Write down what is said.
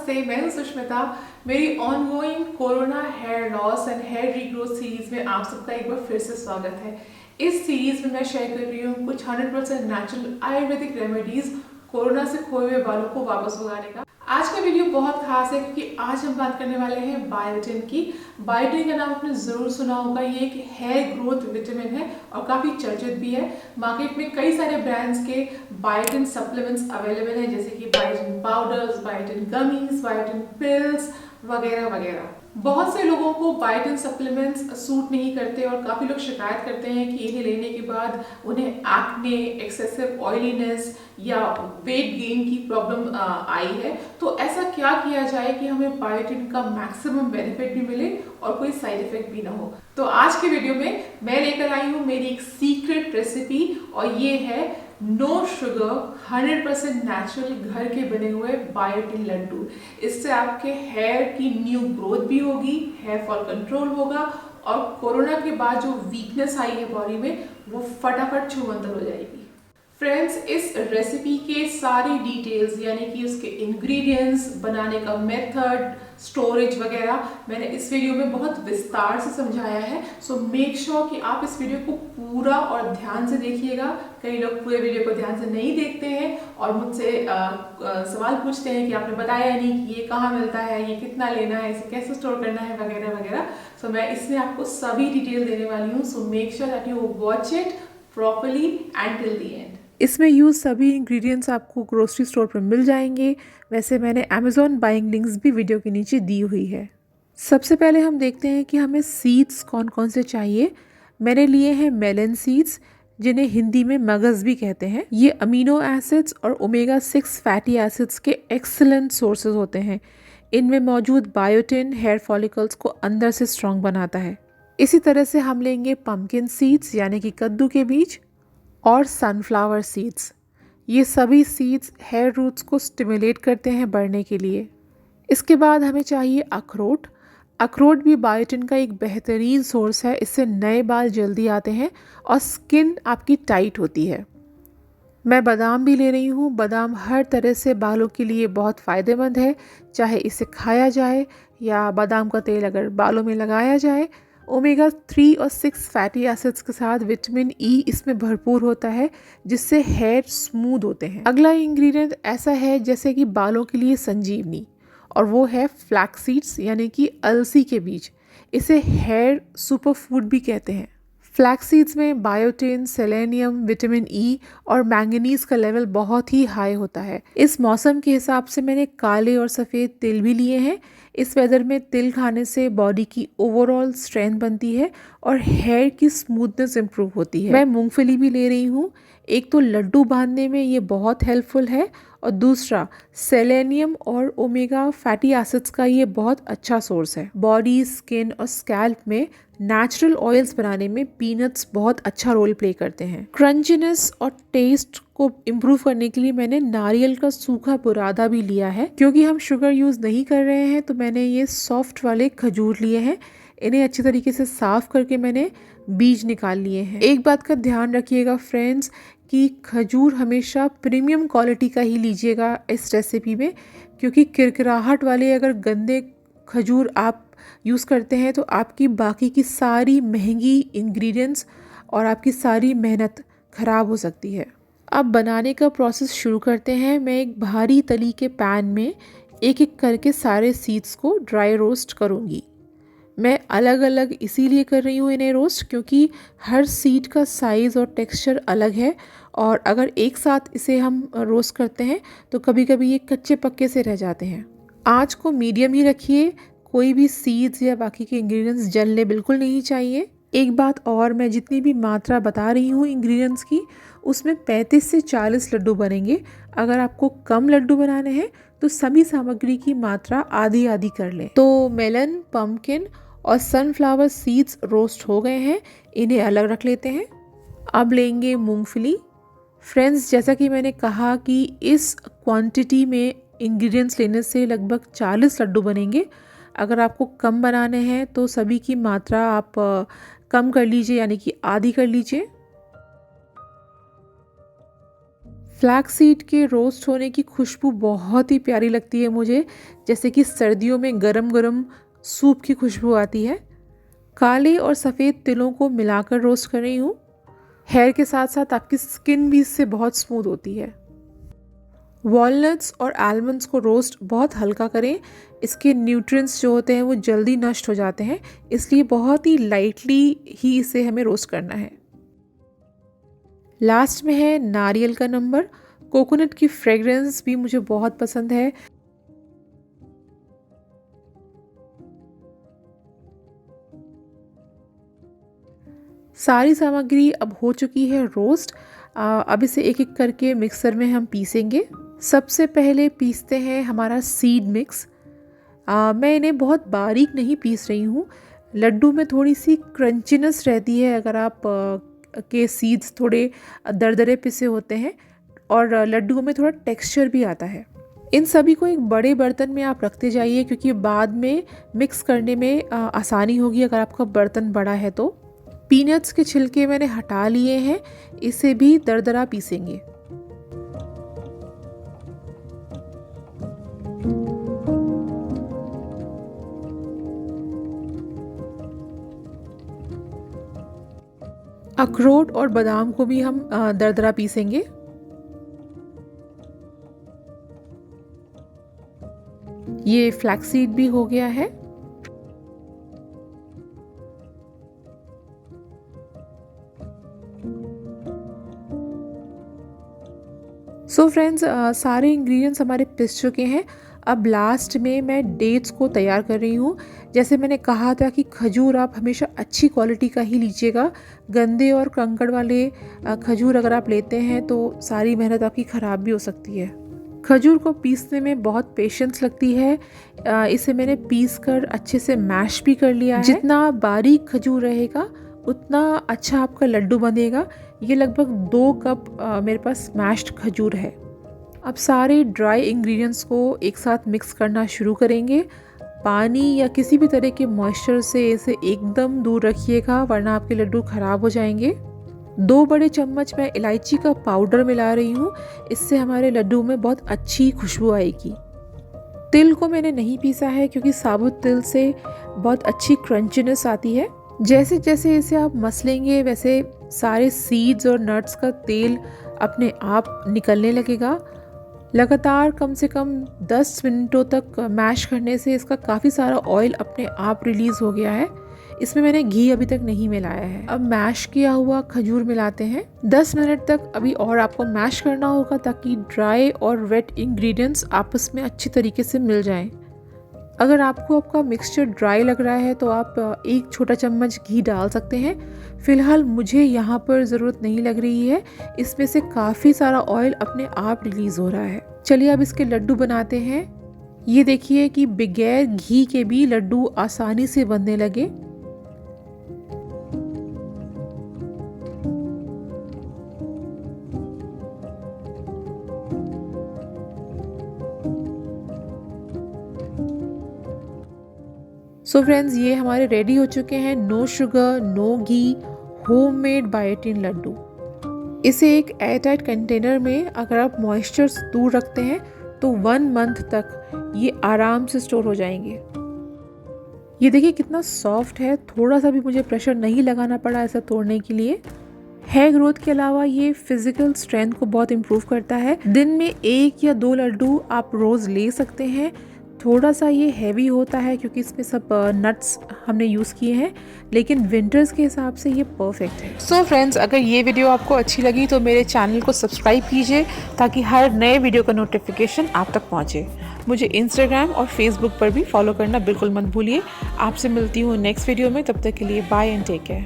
नमस्ते, मैं हूं सुष्मिता। मेरी ongoing corona hair loss and hair regrowth series में आप सबका एक बार फिर से स्वागत है। इस सीरीज में मैं शेयर कर रही हूँ कुछ 100% नेचुरल आयुर्वेदिक रेमेडीज कोरोना से खोए हुए बालों को वापस उगाने का। आज का वीडियो बहुत खास है क्योंकि आज हम बात करने वाले हैं बायोटिन की। बायोटिन का नाम आपने जरूर सुना होगा। ये एक हेयर ग्रोथ विटामिन है और काफी चर्चित भी है। मार्केट में कई सारे ब्रांड्स के बायोटिन सप्लीमेंट्स अवेलेबल हैं, जैसे कि biotin powders, biotin gummies, biotin pills वगैरह वगैरह। बहुत से लोगों को बायोटिन सप्लीमेंट्स सूट नहीं करते और काफी लोग शिकायत करते हैं कि इन्हें लेने के बाद उन्हें एक्ने, एक्सेसिव ऑयलीनेस या वेट गेन की प्रॉब्लम आई है। तो ऐसा क्या किया जाए कि हमें बायोटिन का मैक्सिमम बेनिफिट भी मिले और कोई साइड इफेक्ट भी ना हो। तो आज के वीडियो में मैं लेकर आई हूँ मेरी एक सीक्रेट रेसिपी और ये है नो शुगर 100% नेचुरल घर के बने हुए बायोटिन लड्डू। इससे आपके हेयर की न्यू ग्रोथ भी होगी, हेयर फॉल कंट्रोल होगा और कोरोना के बाद जो वीकनेस आई है बॉडी में वो फटाफट छूमंतर हो जाएगी। फ्रेंड्स, इस रेसिपी के सारी डिटेल्स यानी कि उसके इंग्रेडिएंट्स, बनाने का मेथड, स्टोरेज वगैरह मैंने इस वीडियो में बहुत विस्तार से समझाया है। सो मेक श्योर कि आप इस वीडियो को पूरा और ध्यान से देखिएगा। कई लोग पूरे वीडियो को ध्यान से नहीं देखते हैं और मुझसे सवाल पूछते हैं कि आपने बताया नहीं कि ये कहाँ मिलता है, ये कितना लेना है, इसे कैसे स्टोर करना है वगैरह वगैरह। सो मैं इसमें आपको सभी डिटेल देने वाली हूँ। So make sure that you watch it properly and till the end. इसमें यूज़ सभी इंग्रेडिएंट्स आपको ग्रोसरी स्टोर पर मिल जाएंगे। वैसे मैंने अमेज़ॉन बाइंग लिंक्स भी वीडियो के नीचे दी हुई है। सबसे पहले हम देखते हैं कि हमें सीड्स कौन कौन से चाहिए। मैंने लिए हैं मेलन सीड्स, जिन्हें हिंदी में मगज़ भी कहते हैं। ये अमीनो एसिड्स और ओमेगा 6 फैटी एसिड्स के एक्सीलेंट सोर्सेज होते हैं। इनमें मौजूद बायोटिन हेयर फॉलिकल्स को अंदर से स्ट्रॉन्ग बनाता है। इसी तरह से हम लेंगे पम्पकिन सीड्स यानी कि कद्दू के बीज और सनफ्लावर सीड्स। ये सभी सीड्स हेयर रूट्स को स्टिमुलेट करते हैं बढ़ने के लिए। इसके बाद हमें चाहिए अखरोट। अखरोट भी बायोटिन का एक बेहतरीन सोर्स है। इससे नए बाल जल्दी आते हैं और स्किन आपकी टाइट होती है। मैं बादाम भी ले रही हूँ। बादाम हर तरह से बालों के लिए बहुत फ़ायदेमंद है, चाहे इसे खाया जाए या बादाम का तेल अगर बालों में लगाया जाए। ओमेगा 3 और 6 फैटी एसिड्स के साथ विटामिन ई इसमें भरपूर होता है, जिससे हेयर स्मूथ होते हैं। अगला इंग्रेडिएंट ऐसा है जैसे कि बालों के लिए संजीवनी, और वो है फ्लैक्स सीड्स यानी कि अलसी के बीज। इसे हेयर सुपर फूड भी कहते हैं। फ्लैक्स सीड्स में बायोटिन, सेलेनियम, विटामिन ई और मैंगनीज का लेवल बहुत ही हाई होता है। इस मौसम के हिसाब से मैंने काले और सफ़ेद तिल भी लिए हैं। इस वेदर में तिल खाने से बॉडी की ओवरऑल स्ट्रेंथ बनती है और हेयर की स्मूथनेस इम्प्रूव होती है। मैं मूंगफली भी ले रही हूँ। एक तो लड्डू बांधने में ये बहुत हेल्पफुल है और दूसरा सेलेनियम और ओमेगा फैटी एसिड्स का ये बहुत अच्छा सोर्स है। बॉडी, स्किन और स्कैल्प में नेचुरल ऑयल्स बनाने में पीनट्स बहुत अच्छा रोल प्ले करते हैं। क्रंचीनेस और टेस्ट को इम्प्रूव करने के लिए मैंने नारियल का सूखा बुरादा भी लिया है। क्योंकि हम शुगर यूज़ नहीं कर रहे हैं तो मैंने ये सॉफ्ट वाले खजूर लिए हैं। इन्हें अच्छी तरीके से साफ करके मैंने बीज निकाल लिए हैं। एक बात का ध्यान रखिएगा फ्रेंड्स कि खजूर हमेशा प्रीमियम क्वालिटी का ही लीजिएगा इस रेसिपी में, क्योंकि किरकिराहट वाले अगर गंदे खजूर आप यूज़ करते हैं तो आपकी बाकी की सारी महंगी इंग्रेडिएंट्स और आपकी सारी मेहनत ख़राब हो सकती है। अब बनाने का प्रोसेस शुरू करते हैं। मैं एक भारी तली के पैन में एक एक करके सारे सीड्स को ड्राई रोस्ट करूँगी। मैं अलग अलग इसीलिए कर रही हूँ इन्हें रोस्ट, क्योंकि हर सीड का साइज़ और टेक्सचर अलग है और अगर एक साथ इसे हम रोस्ट करते हैं तो कभी कभी ये कच्चे पक्के से रह जाते हैं। आँच को मीडियम ही रखिए। कोई भी सीड्स या बाकी के इंग्रेडिएंट्स जलने बिल्कुल नहीं चाहिए। एक बात और, मैं जितनी भी मात्रा बता रही हूँ इंग्रेडिएंट्स की, उसमें 35 से 40 लड्डू बनेंगे। अगर आपको कम लड्डू बनाने हैं तो सभी सामग्री की मात्रा आधी आधी कर लें। तो मेलन, पम्पकिन और सनफ्लावर सीड्स रोस्ट हो गए हैं, इन्हें अलग रख लेते हैं। अब लेंगे मूंगफली। फ्रेंड्स, जैसा कि मैंने कहा कि इस क्वांटिटी में इंग्रेडिएंट्स लेने से लगभग 40 लड्डू बनेंगे। अगर आपको कम बनाने हैं तो सभी की मात्रा आप कम कर लीजिए, यानी कि आधी कर लीजिए। फ्लैक्स सीड के रोस्ट होने की खुशबू बहुत ही प्यारी लगती है मुझे, जैसे कि सर्दियों में गरम गरम सूप की खुशबू आती है। काले और सफ़ेद तिलों को मिलाकर रोस्ट कर रही हूँ। हेयर के साथ साथ आपकी स्किन भी इससे बहुत स्मूथ होती है। वॉलनट्स और आलमंड्स को रोस्ट बहुत हल्का करें, इसके न्यूट्रिएंट्स जो होते हैं वो जल्दी नष्ट हो जाते हैं, इसलिए बहुत ही लाइटली ही इसे हमें रोस्ट करना है। लास्ट में है नारियल का नंबर। कोकोनट की फ्रेग्रेंस भी मुझे बहुत पसंद है। सारी सामग्री अब हो चुकी है रोस्ट। अब इसे एक एक करके मिक्सर में हम पीसेंगे। सबसे पहले पीसते हैं हमारा सीड मिक्स। मैं इन्हें बहुत बारीक नहीं पीस रही हूँ। लड्डू में थोड़ी सी क्रंचीनेस रहती है अगर आप के सीड्स थोड़े दरदरे पिसे होते हैं, और लड्डुओं में थोड़ा टेक्सचर भी आता है। इन सभी को एक बड़े बर्तन में आप रखते जाइए, क्योंकि बाद में मिक्स करने में आसानी होगी अगर आपका बर्तन बड़ा है तो। पीनट्स के छिलके मैंने हटा लिए हैं, इसे भी दरदरा पीसेंगे। अखरोट और बादाम को भी हम दरदरा पीसेंगे। ये फ्लैक्सीड भी हो गया है। सो फ्रेंड्स, सारे इंग्रेडिएंट्स हमारे पिस चुके हैं। अब लास्ट में मैं डेट्स को तैयार कर रही हूँ। जैसे मैंने कहा था कि खजूर आप हमेशा अच्छी क्वालिटी का ही लीजिएगा। गंदे और कंकड़ वाले खजूर अगर आप लेते हैं तो सारी मेहनत आपकी ख़राब भी हो सकती है। खजूर को पीसने में बहुत पेशेंस लगती है। इसे मैंने पीस कर अच्छे से मैश भी कर लिया है। जितना बारीक खजूर रहेगा उतना अच्छा आपका लड्डू बनेगा। ये लगभग 2 कप मेरे पास मैश्ड खजूर है। अब सारे ड्राई इंग्रेडिएंट्स को एक साथ मिक्स करना शुरू करेंगे। पानी या किसी भी तरह के मॉइस्चर से इसे एकदम दूर रखिएगा, वरना आपके लड्डू ख़राब हो जाएंगे। 2 बड़े चम्मच मैं इलायची का पाउडर मिला रही हूँ, इससे हमारे लड्डू में बहुत अच्छी खुशबू आएगी। तिल को मैंने नहीं पीसा है, क्योंकि साबुत तिल से बहुत अच्छी क्रंचीनेस आती है। जैसे जैसे इसे आप मसलेंगे वैसे सारे सीड्स और नट्स का तेल अपने आप निकलने लगेगा। लगातार कम से कम 10 मिनटों तक मैश करने से इसका काफ़ी सारा ऑयल अपने आप रिलीज़ हो गया है। इसमें मैंने घी अभी तक नहीं मिलाया है। अब मैश किया हुआ खजूर मिलाते हैं। 10 मिनट तक अभी और आपको मैश करना होगा, ताकि ड्राई और वेट इंग्रेडिएंट्स आपस में अच्छी तरीके से मिल जाएं। अगर आपको आपका मिक्सचर ड्राई लग रहा है तो आप 1 छोटा चम्मच घी डाल सकते हैं। फ़िलहाल मुझे यहाँ पर ज़रूरत नहीं लग रही है, इसमें से काफ़ी सारा ऑयल अपने आप रिलीज़ हो रहा है। चलिए अब इसके लड्डू बनाते हैं। ये देखिए कि बगैर घी के भी लड्डू आसानी से बनने लगे। सो फ्रेंड्स, ये हमारे रेडी हो चुके हैं नो शुगर नो घी होममेड बायोटिन लड्डू। इसे एक एयरटाइट कंटेनर में अगर आप मॉइस्चर दूर रखते हैं तो 1 मंथ तक ये आराम से स्टोर हो जाएंगे। ये देखिए कितना सॉफ्ट है, थोड़ा सा भी मुझे प्रेशर नहीं लगाना पड़ा ऐसा तोड़ने के लिए। हेयर ग्रोथ के अलावा ये फिजिकल स्ट्रेंथ को बहुत इम्प्रूव करता है। दिन में 1 या 2 लड्डू आप रोज़ ले सकते हैं। थोड़ा सा ये हैवी होता है क्योंकि इसमें सब नट्स हमने यूज़ किए हैं, लेकिन विंटर्स के हिसाब से ये परफेक्ट है। सो फ्रेंड्स, अगर ये वीडियो आपको अच्छी लगी तो मेरे चैनल को सब्सक्राइब कीजिए, ताकि हर नए वीडियो का नोटिफिकेशन आप तक पहुँचे। मुझे इंस्टाग्राम और फेसबुक पर भी फॉलो करना बिल्कुल मत भूलिए। आपसे मिलती हूँ नेक्स्ट वीडियो में, तब तक के लिए बाय एंड टेक केयर।